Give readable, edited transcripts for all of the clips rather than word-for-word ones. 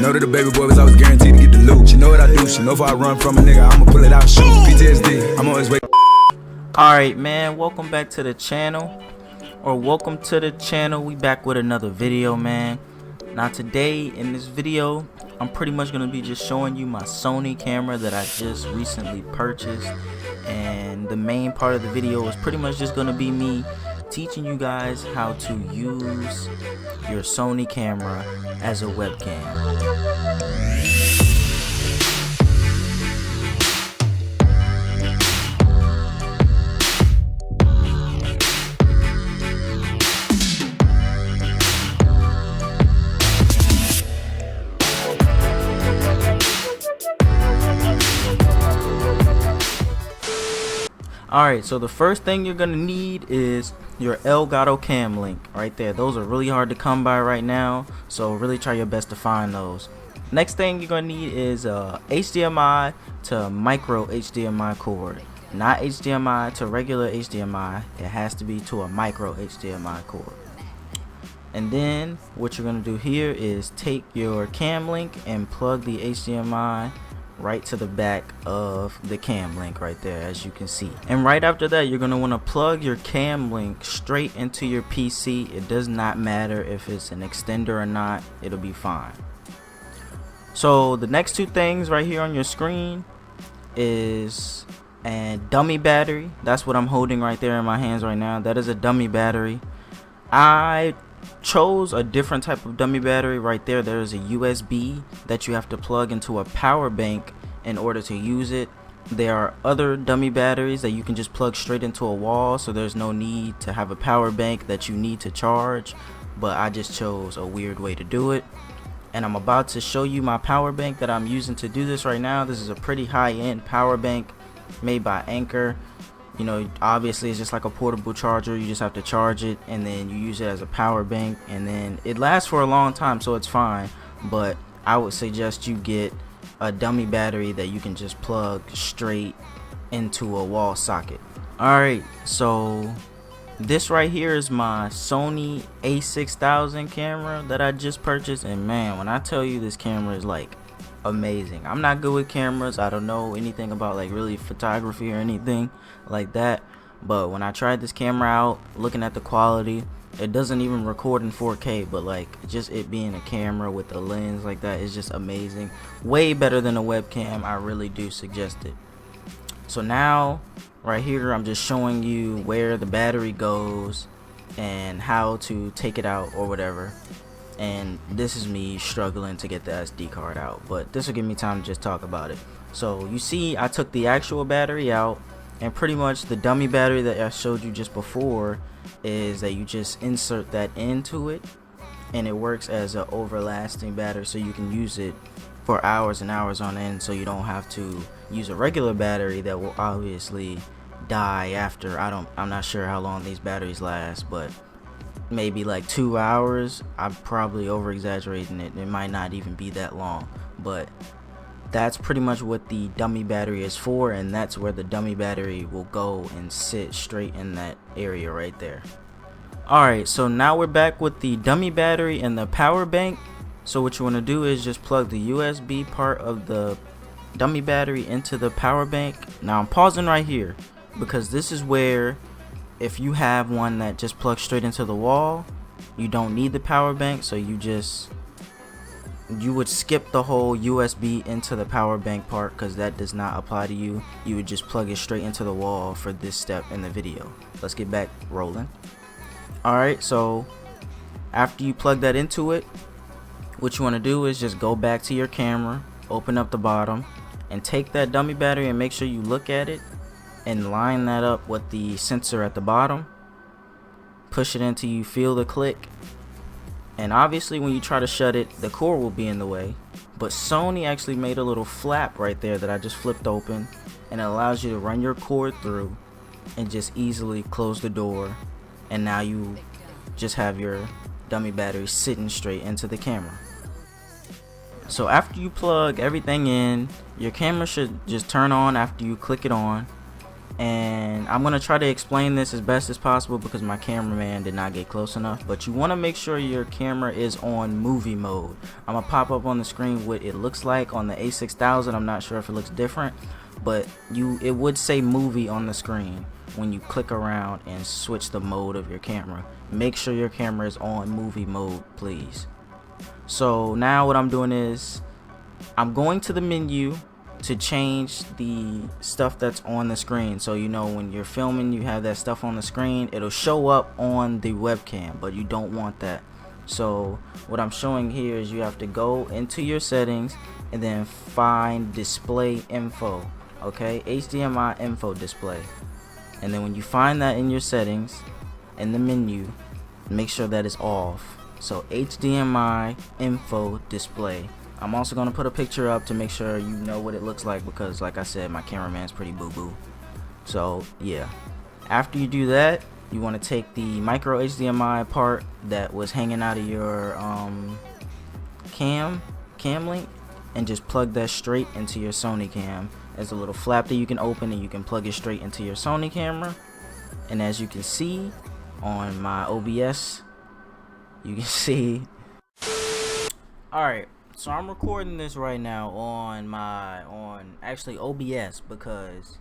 know that the baby boy was always guaranteed to get the loot. She know what I do, she know if I run from a nigga, I'ma pull it out and shoot. PTSD, I'm always waiting. Alright man, welcome back to the channel. Welcome to the channel. We back with another video, man. Now today in this video, I'm pretty much going to be just showing you my Sony camera that I just recently purchased. And the main part of the video is pretty much just going to be me teaching you guys how to use your Sony camera as a webcam. Alright, so the first thing you're gonna need is your Elgato cam link right there. Those are really hard to come by right now, so really try your best to find those. Next thing you're gonna need is HDMI to micro HDMI cord, not HDMI to regular HDMI. It has to be to a micro HDMI cord. And then what you're gonna do here is take your cam link and plug the HDMI right to the back of the cam link right there, as you can see. And right after that, you're going to want to plug your cam link straight into your PC. It does not matter if it's an extender or not, it'll be fine. So the next two things right here on your screen is a dummy battery. That's what I'm holding right there in my hands right now. That is a dummy battery. I chose a different type of dummy battery right there. There is a USB that you have to plug into a power bank in order to use it. There are other dummy batteries that you can just plug straight into a wall, so there's no need to have a power bank that you need to charge, but I just chose a weird way to do it. And I'm about to show you my power bank that I'm using to do this right now. This is a pretty high-end power bank made by Anchor. You know, obviously it's just like a portable charger. You just have to charge it and then you use it as a power bank, and then it lasts for a long time, so it's fine. But I would suggest you get a dummy battery that you can just plug straight into a wall socket. Alright, so this right here is my Sony A6000 camera that I just purchased, and man, when I tell you this camera is like amazing. I'm not good with cameras. I don't know anything about like really photography or anything like that, but when I tried this camera out, looking at the quality, it doesn't even record in 4K, but like just it being a camera with a lens like that is just amazing. Way better than a webcam. I really do suggest it. So now right here I'm just showing you where the battery goes and how to take it out or whatever. And this is me struggling to get the SD card out, but this will give me time to just talk about it. So you see I took the actual battery out, and pretty much the dummy battery that I showed you just before is that you just insert that into it, and it works as an overlasting battery, so you can use it for hours and hours on end, so you don't have to use a regular battery that will obviously die after, I'm not sure how long these batteries last, but maybe like 2 hours. I'm probably over exaggerating it. It might not even be that long, but that's pretty much what the dummy battery is for, and that's where the dummy battery will go and sit straight in that area right there. Alright, so now we're back with the dummy battery and the power bank. So what you want to do is just plug the USB part of the dummy battery into the power bank. Now I'm pausing right here because this is where, if you have one that just plugs straight into the wall, you don't need the power bank, so you would skip the whole USB into the power bank part because that does not apply to you. You would just plug it straight into the wall for this step in the video. Let's get back rolling. Alright, so after you plug that into it, what you want to do is just go back to your camera, open up the bottom, and take that dummy battery and make sure you look at it and line that up with the sensor at the bottom. Push it until you feel the click, and obviously when you try to shut it, the cord will be in the way, but Sony actually made a little flap right there that I just flipped open, and it allows you to run your cord through and just easily close the door, and now you just have your dummy battery sitting straight into the camera. So after you plug everything in, your camera should just turn on after you click it on. And I'm gonna try to explain this as best as possible because my cameraman did not get close enough. But you want to make sure your camera is on movie mode. I'm gonna pop up on the screen what it looks like on the A6000. I'm not sure if it looks different, but it would say movie on the screen when you click around and switch the mode of your camera. Make sure your camera is on movie mode, please. So now what I'm doing is I'm going to the menu to change the stuff that's on the screen. So you know, when you're filming, you have that stuff on the screen, it'll show up on the webcam, but you don't want that. So what I'm showing here is you have to go into your settings and then find display info. Okay, HDMI info display. And then when you find that in your settings in the menu, make sure that is off. So HDMI info display. I'm also going to put a picture up to make sure you know what it looks like, because like I said, my cameraman's pretty boo-boo. So yeah, after you do that, you want to take the micro HDMI part that was hanging out of your cam link and just plug that straight into your Sony cam. There's a little flap that you can open and you can plug it straight into your Sony camera. And as you can see on my OBS, you can see. Alright, so I'm recording this right now on actually OBS, because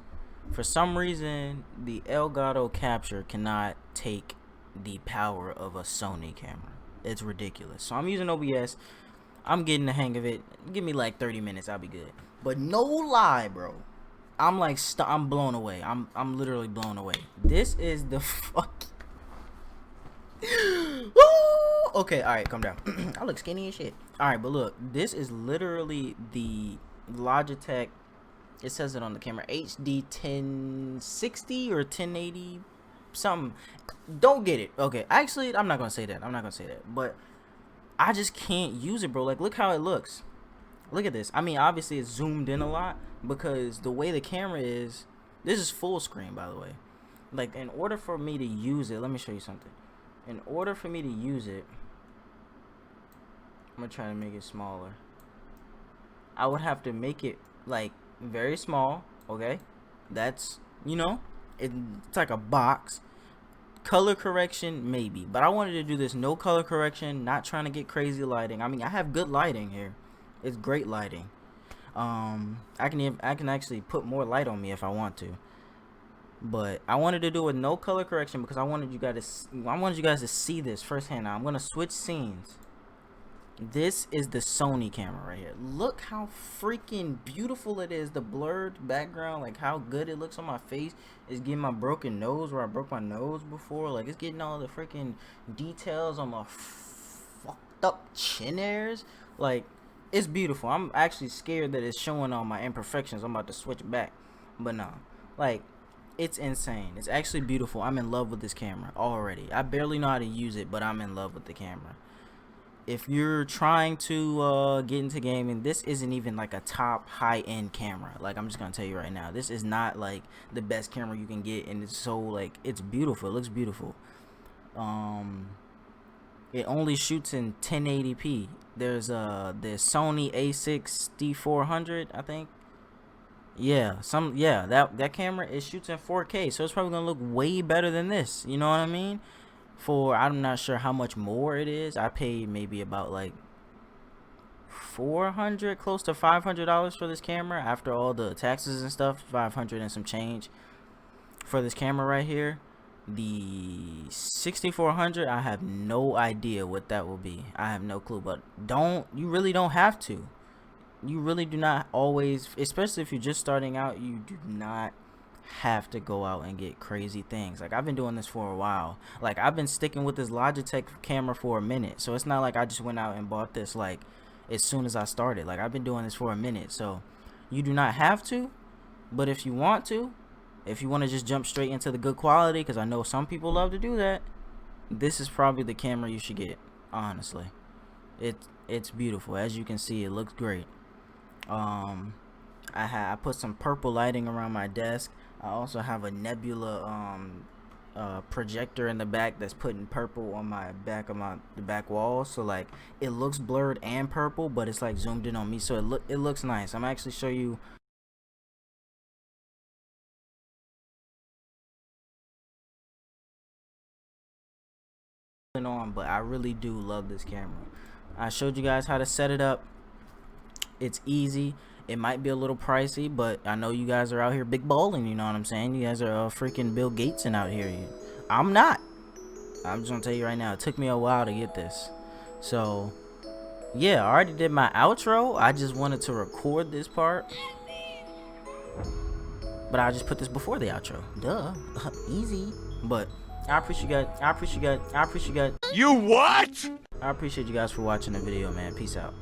for some reason the Elgato capture cannot take the power of a Sony camera. It's ridiculous. So I'm using OBS. I'm getting the hang of it. Give me like 30 minutes, I'll be good. But no lie, bro, I'm like I'm blown away. I'm literally blown away. This is the fuck. Okay, alright, calm down. I look skinny as shit. Alright, but look, this is literally the Logitech, it says it on the camera, HD 1060 or 1080 something. Don't get it. Okay, actually, I'm not gonna say that. But I just can't use it, bro. Like, look how it looks. Look at this. I mean, obviously it's zoomed in a lot because the way the camera is, this is full screen, by the way. Like, in order for me to use it, let me show you something. In order for me to use it, I'm gonna try to make it smaller. I would have to make it like very small. Okay, that's, you know, it's like a box. Color correction maybe, but I wanted to do this no color correction, not trying to get crazy lighting. I mean, I have good lighting here. It's great lighting. I can actually put more light on me if I want to. But I wanted to do a no color correction because I wanted you guys to see this firsthand. Now I'm gonna switch scenes. This is the Sony camera right here. Look how freaking beautiful it is. The blurred background, like how good it looks on my face. It's getting my broken nose where I broke my nose before. Like, it's getting all the freaking details on my fucked up chin hairs. Like, it's beautiful. I'm actually scared that it's showing all my imperfections. I'm about to switch back, but no, like, it's insane. It's actually beautiful. I'm in love with this camera already. I barely know how to use it, but I'm in love with the camera. If you're trying to get into gaming, this isn't even like a top high-end camera. Like, I'm just gonna tell you right now, this is not like the best camera you can get, and it's so, like, it's beautiful. It looks beautiful. It only shoots in 1080p. There's the Sony A6000, I think. Yeah, that camera, it shoots in 4K, so it's probably gonna look way better than this. You know what I mean? For, I'm not sure how much more it is. I paid maybe about like $400, close to $500 for this camera after all the taxes and stuff. 500 and some change for this camera right here. The 6400, I have no idea what that will be. I have no clue. But you really don't have to. You really do not always, especially if you're just starting out, you do not have to go out and get crazy things. Like, I've been doing this for a while. Like, I've been sticking with this Logitech camera for a minute, so it's not like I just went out and bought this like as soon as I started. Like, I've been doing this for a minute. So you do not have to, but if you want to, if you want to just jump straight into the good quality, because I know some people love to do that, this is probably the camera you should get. Honestly, it's beautiful. As you can see, it looks great. I put some purple lighting around my desk. I also have a nebula projector in the back that's putting purple on my back of the back wall, so like it looks blurred and purple, but it's like zoomed in on me, so it looks nice. I'm actually show you on, but I really do love this camera. I showed you guys how to set it up. It's easy. It might be a little pricey, but I know you guys are out here big balling, you know what I'm saying? You guys are freaking Bill Gates and out here. I'm not. I'm just gonna tell you right now, it took me a while to get this. So yeah, I already did my outro. I just wanted to record this part, but I just put this before the outro. Duh. Easy. But I appreciate you guys. You what? I appreciate you guys for watching the video, man. Peace out.